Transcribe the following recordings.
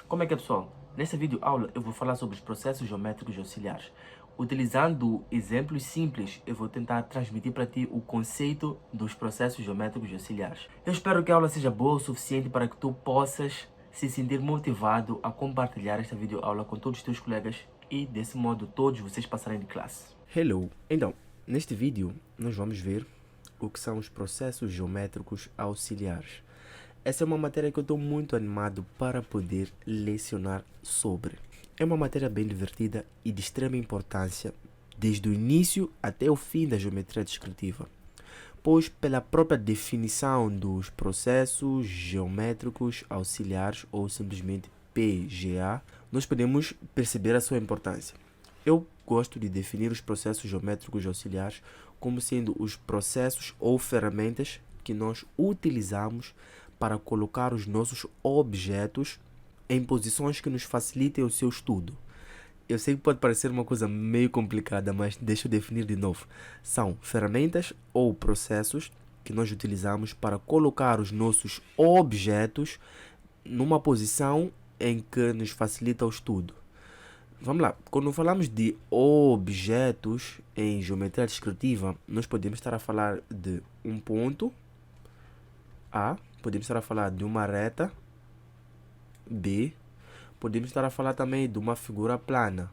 Como é que é, pessoal? Nesta vídeo aula eu vou falar sobre os processos geométricos auxiliares. Utilizando exemplos simples, eu vou tentar transmitir para ti o conceito dos processos geométricos auxiliares. Eu espero que a aula seja boa o suficiente para que tu possas se sentir motivado a compartilhar esta videoaula com todos os teus colegas e desse modo todos vocês passarem de classe. Hello! Então, neste vídeo nós vamos ver o que são os processos geométricos auxiliares. Essa é uma matéria que eu estou muito animado para poder lecionar sobre. É uma matéria bem divertida e de extrema importância, desde o início até o fim da geometria descritiva, pois pela própria definição dos processos geométricos auxiliares, ou simplesmente PGA, nós podemos perceber a sua importância. Eu gosto de definir os processos geométricos auxiliares como sendo os processos ou ferramentas que nós utilizamos para colocar os nossos objetos em posições que nos facilitem o seu estudo. Eu sei que pode parecer uma coisa meio complicada, mas deixa eu definir de novo. São ferramentas ou processos que nós utilizamos para colocar os nossos objetos numa posição em que nos facilita o estudo. Vamos lá, quando falamos de objetos em geometria descritiva, nós podemos estar a falar de um ponto A, podemos estar a falar de uma reta B, podemos estar a falar também de uma figura plana,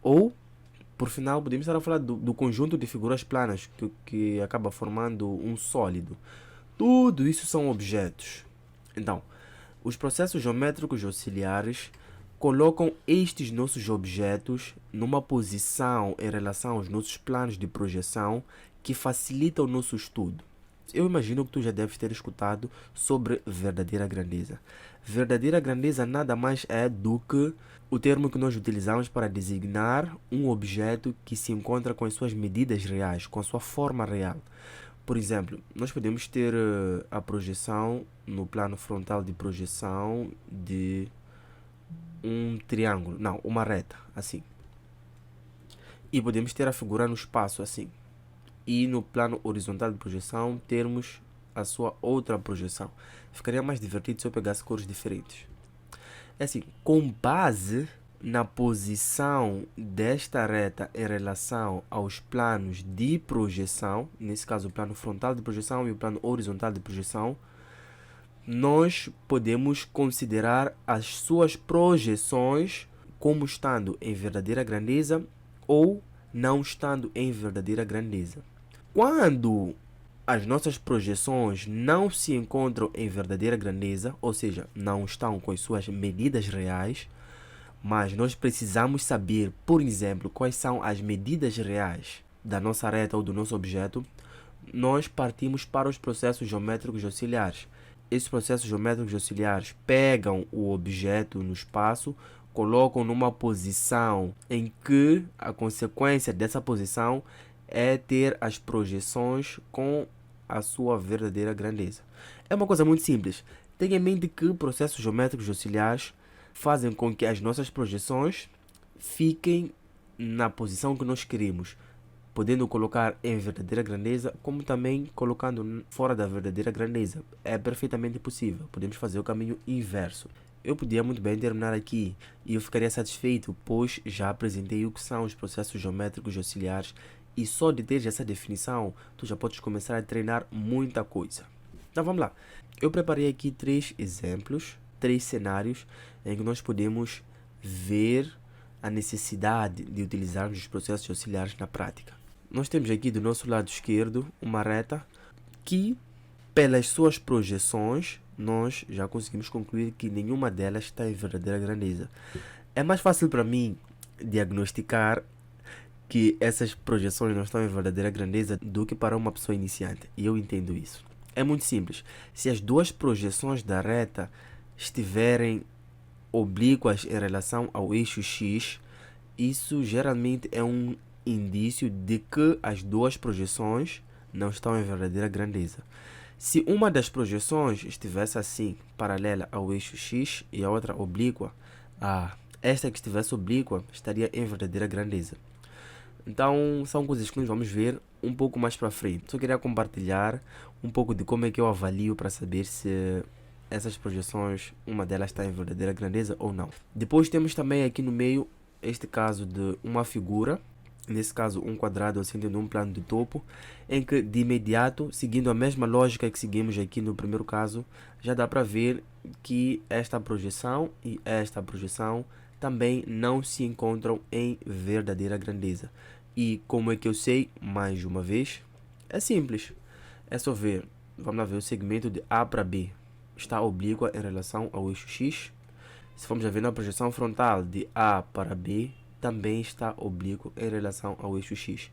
ou, por final, podemos estar a falar do conjunto de figuras planas que acaba formando um sólido. Tudo isso são objetos. Então, os processos geométricos auxiliares colocam estes nossos objetos numa posição em relação aos nossos planos de projeção que facilita o nosso estudo. Eu imagino que tu já deves ter escutado sobre verdadeira grandeza. Verdadeira grandeza nada mais é do que o termo que nós utilizamos para designar um objeto que se encontra com as suas medidas reais, com a sua forma real. Por exemplo, nós podemos ter a projeção no plano frontal de projeção de um triângulo, não, uma reta, assim. E podemos ter a figura no espaço, assim. E no plano horizontal de projeção termos a sua outra projeção. Ficaria mais divertido se eu pegasse cores diferentes. É assim, com base na posição desta reta em relação aos planos de projeção, nesse caso o plano frontal de projeção e o plano horizontal de projeção, nós podemos considerar as suas projeções como estando em verdadeira grandeza ou não estando em verdadeira grandeza. Quando as nossas projeções não se encontram em verdadeira grandeza, ou seja, não estão com as suas medidas reais, mas nós precisamos saber, por exemplo, quais são as medidas reais da nossa reta ou do nosso objeto, nós partimos para os processos geométricos auxiliares. Esses processos geométricos auxiliares pegam o objeto no espaço, colocam numa posição em que a consequência dessa posição é ter as projeções com a sua verdadeira grandeza. É uma coisa muito simples. Tenha em mente que processos geométricos auxiliares fazem com que as nossas projeções fiquem na posição que nós queremos, podendo colocar em verdadeira grandeza, como também colocando fora da verdadeira grandeza. É perfeitamente possível. Podemos fazer o caminho inverso. Eu podia muito bem terminar aqui e eu ficaria satisfeito, pois já apresentei o que são os processos geométricos auxiliares e só de ter essa definição, tu já podes começar a treinar muita coisa. Então vamos lá. Eu preparei aqui 3 exemplos, 3 cenários em que nós podemos ver a necessidade de utilizarmos os processos auxiliares na prática. Nós temos aqui do nosso lado esquerdo uma reta que, pelas suas projeções, nós já conseguimos concluir que nenhuma delas está em verdadeira grandeza. É mais fácil para mim diagnosticar que essas projeções não estão em verdadeira grandeza do que para uma pessoa iniciante. E eu entendo isso. É muito simples. Se as duas projeções da reta estiverem oblíquas em relação ao eixo X, isso geralmente é um indício de que as duas projeções não estão em verdadeira grandeza. Se uma das projeções estivesse assim, paralela ao eixo X e a outra oblíqua, esta que estivesse oblíqua estaria em verdadeira grandeza. Então, são coisas que nós vamos ver um pouco mais para frente. Só queria compartilhar um pouco de como é que eu avalio para saber se essas projeções, uma delas está em verdadeira grandeza ou não. Depois temos também aqui no meio este caso de uma figura, nesse caso um quadrado assim tendo um plano de topo, em que de imediato, seguindo a mesma lógica que seguimos aqui no primeiro caso, já dá para ver que esta projeção e esta projeção também não se encontram em verdadeira grandeza. E como é que eu sei? Mais uma vez, é simples. É só ver, vamos lá ver, o segmento de A para B está oblíqua em relação ao eixo X. Se formos a ver na projeção frontal de A para B, também está oblíquo em relação ao eixo X.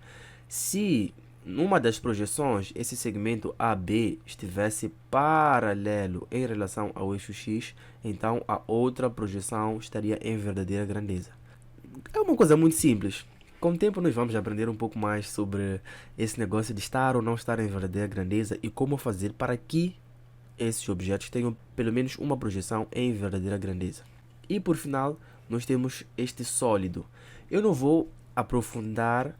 Se numa das projeções esse segmento AB estivesse paralelo em relação ao eixo X, então a outra projeção estaria em verdadeira grandeza. É uma coisa muito simples. Com o tempo nós vamos aprender um pouco mais sobre esse negócio de estar ou não estar em verdadeira grandeza e como fazer para que esses objetos tenham pelo menos uma projeção em verdadeira grandeza. E por final, nós temos este sólido. Eu não vou aprofundar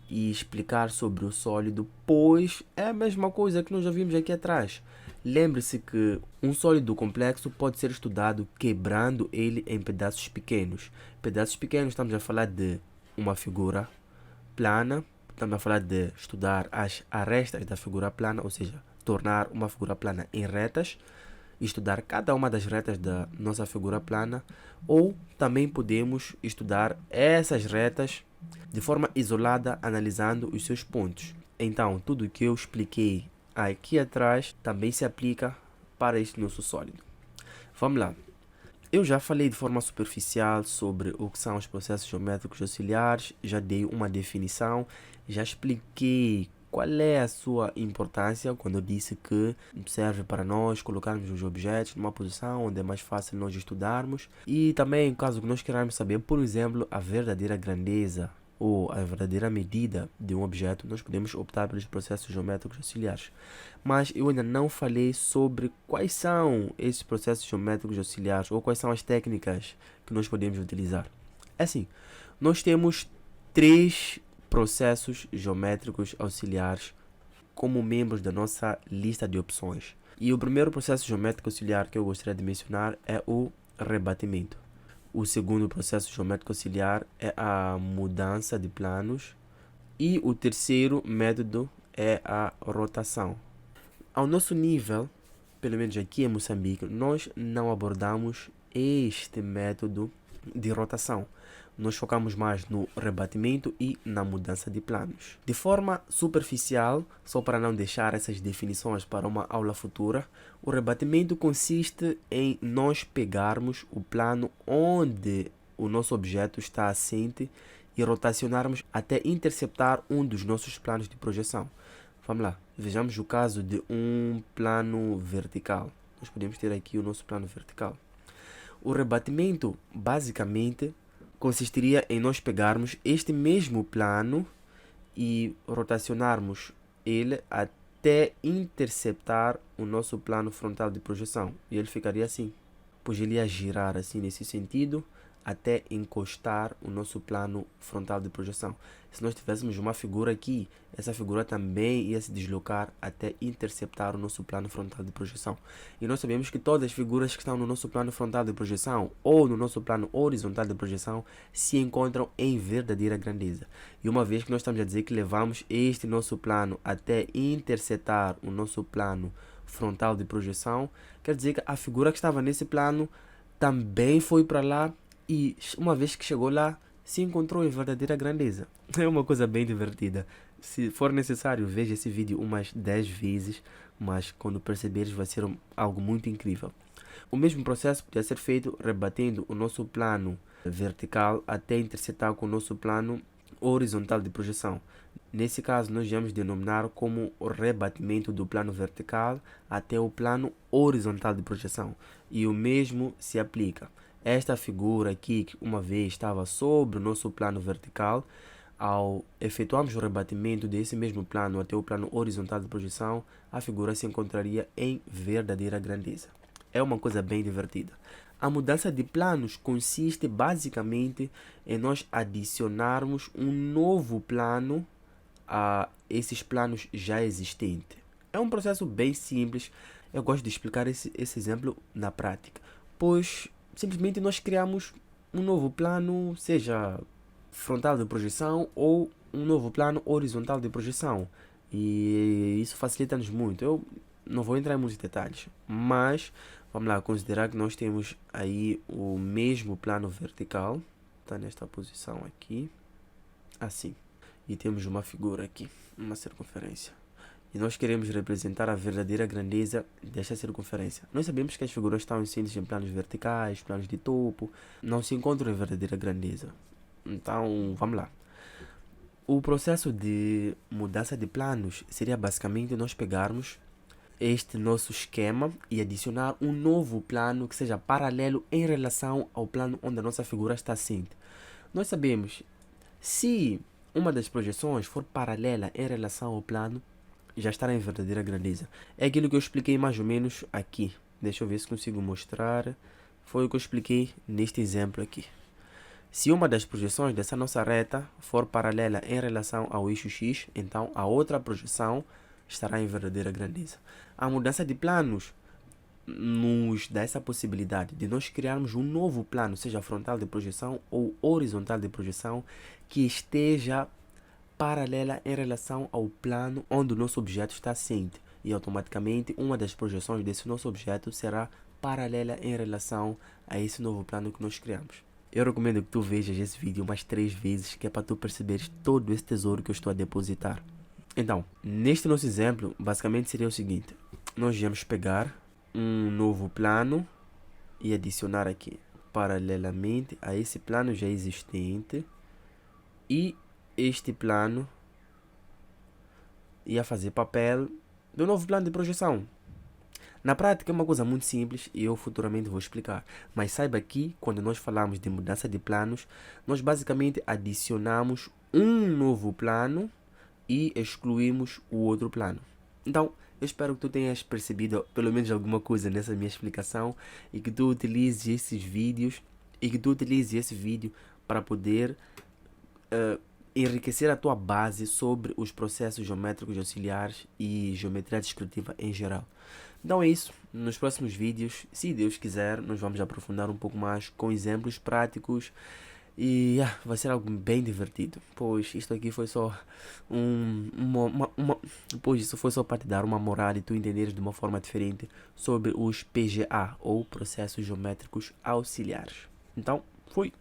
e explicar sobre o sólido, pois é a mesma coisa que nós já vimos aqui atrás. Lembre-se que um sólido complexo pode ser estudado quebrando ele em pedaços pequenos. Pedaços pequenos, estamos a falar de uma figura plana, estamos a falar de estudar as arestas da figura plana, ou seja, tornar uma figura plana em retas, estudar cada uma das retas da nossa figura plana, ou também podemos estudar essas retas de forma isolada, analisando os seus pontos. Então, tudo o que eu expliquei aqui atrás também se aplica para este nosso sólido. Vamos lá. Eu já falei de forma superficial sobre o que são os processos geométricos auxiliares, já dei uma definição, já expliquei qual é a sua importância quando eu disse que serve para nós colocarmos os objetos numa posição onde é mais fácil nós estudarmos. E também, caso nós queiramos saber, por exemplo, a verdadeira grandeza ou a verdadeira medida de um objeto, nós podemos optar pelos processos geométricos auxiliares. Mas eu ainda não falei sobre quais são esses processos geométricos auxiliares ou quais são as técnicas que nós podemos utilizar. É assim, nós temos três processos geométricos auxiliares como membros da nossa lista de opções. E o primeiro processo geométrico auxiliar que eu gostaria de mencionar é o rebatimento. O segundo processo geométrico auxiliar é a mudança de planos. E o terceiro método é a rotação. Ao nosso nível, pelo menos aqui em Moçambique, nós não abordamos este método de rotação. Nós focamos mais no rebatimento e na mudança de planos. De forma superficial, só para não deixar essas definições para uma aula futura, o rebatimento consiste em nós pegarmos o plano onde o nosso objeto está assente e rotacionarmos até interceptar um dos nossos planos de projeção. Vamos lá, vejamos o caso de um plano vertical. Nós podemos ter aqui o nosso plano vertical. O rebatimento, basicamente, consistiria em nós pegarmos este mesmo plano e rotacionarmos ele até interceptar o nosso plano frontal de projeção. E ele ficaria assim, pois ele ia girar assim nesse sentido até encostar o nosso plano frontal de projeção. Se nós tivéssemos uma figura aqui, essa figura também ia se deslocar até interceptar o nosso plano frontal de projeção. E nós sabemos que todas as figuras que estão no nosso plano frontal de projeção ou no nosso plano horizontal de projeção se encontram em verdadeira grandeza. E uma vez que nós estamos a dizer que levamos este nosso plano até interceptar o nosso plano frontal de projeção, quer dizer que a figura que estava nesse plano também foi para lá e uma vez que chegou lá, se encontrou em verdadeira grandeza. É uma coisa bem divertida. Se for necessário, veja esse vídeo umas 10 vezes, mas quando perceberes vai ser algo muito incrível. O mesmo processo podia ser feito rebatendo o nosso plano vertical até interceptar com o nosso plano horizontal de projeção. Nesse caso, nós vamos denominar como o rebatimento do plano vertical até o plano horizontal de projeção. E o mesmo se aplica. Esta figura aqui, que uma vez estava sobre o nosso plano vertical, ao efetuarmos o rebatimento desse mesmo plano até o plano horizontal de projeção, a figura se encontraria em verdadeira grandeza. É uma coisa bem divertida. A mudança de planos consiste basicamente em nós adicionarmos um novo plano a esses planos já existentes. É um processo bem simples, eu gosto de explicar esse exemplo na prática, pois simplesmente nós criamos um novo plano, seja frontal de projeção ou um novo plano horizontal de projeção. E isso facilita-nos muito. Eu não vou entrar em muitos detalhes, mas vamos lá considerar que nós temos aí o mesmo plano vertical, está nesta posição aqui, assim. E temos uma figura aqui, uma circunferência. E nós queremos representar a verdadeira grandeza desta circunferência. Nós sabemos que as figuras estão inseridas em planos verticais, planos de topo, não se encontram em verdadeira grandeza. Então, vamos lá. O processo de mudança de planos seria basicamente nós pegarmos este nosso esquema e adicionar um novo plano que seja paralelo em relação ao plano onde a nossa figura está assente. Nós sabemos, se uma das projeções for paralela em relação ao plano, já estará em verdadeira grandeza. É aquilo que eu expliquei mais ou menos aqui. Deixa eu ver se consigo mostrar. Foi o que eu expliquei neste exemplo aqui. Se uma das projeções dessa nossa reta for paralela em relação ao eixo X, então a outra projeção estará em verdadeira grandeza. A mudança de planos nos dá essa possibilidade de nós criarmos um novo plano, seja frontal de projeção ou horizontal de projeção, que esteja paralela em relação ao plano onde o nosso objeto está assente. E automaticamente uma das projeções desse nosso objeto será paralela em relação a esse novo plano que nós criamos. Eu recomendo que tu vejas esse vídeo umas 3 vezes, que é para tu perceberes todo esse tesouro que eu estou a depositar. Então, neste nosso exemplo, basicamente seria o seguinte. Nós vamos pegar um novo plano e adicionar aqui, paralelamente a esse plano já existente. E este plano ia fazer papel do novo plano de projeção. Na prática é uma coisa muito simples e eu futuramente vou explicar. Mas saiba que quando nós falamos de mudança de planos, nós basicamente adicionamos um novo plano e excluímos o outro plano. Então, eu espero que tu tenhas percebido pelo menos alguma coisa nessa minha explicação e que tu utilizes esses vídeos esse vídeo para poder enriquecer a tua base sobre os processos geométricos auxiliares e geometria descritiva em geral. Então é isso. Nos próximos vídeos, se Deus quiser, nós vamos aprofundar um pouco mais com exemplos práticos e vai ser algo bem divertido, pois isto aqui foi só isso foi só para te dar uma moral e tu entenderes de uma forma diferente sobre os PGA ou processos geométricos auxiliares. Então, fui!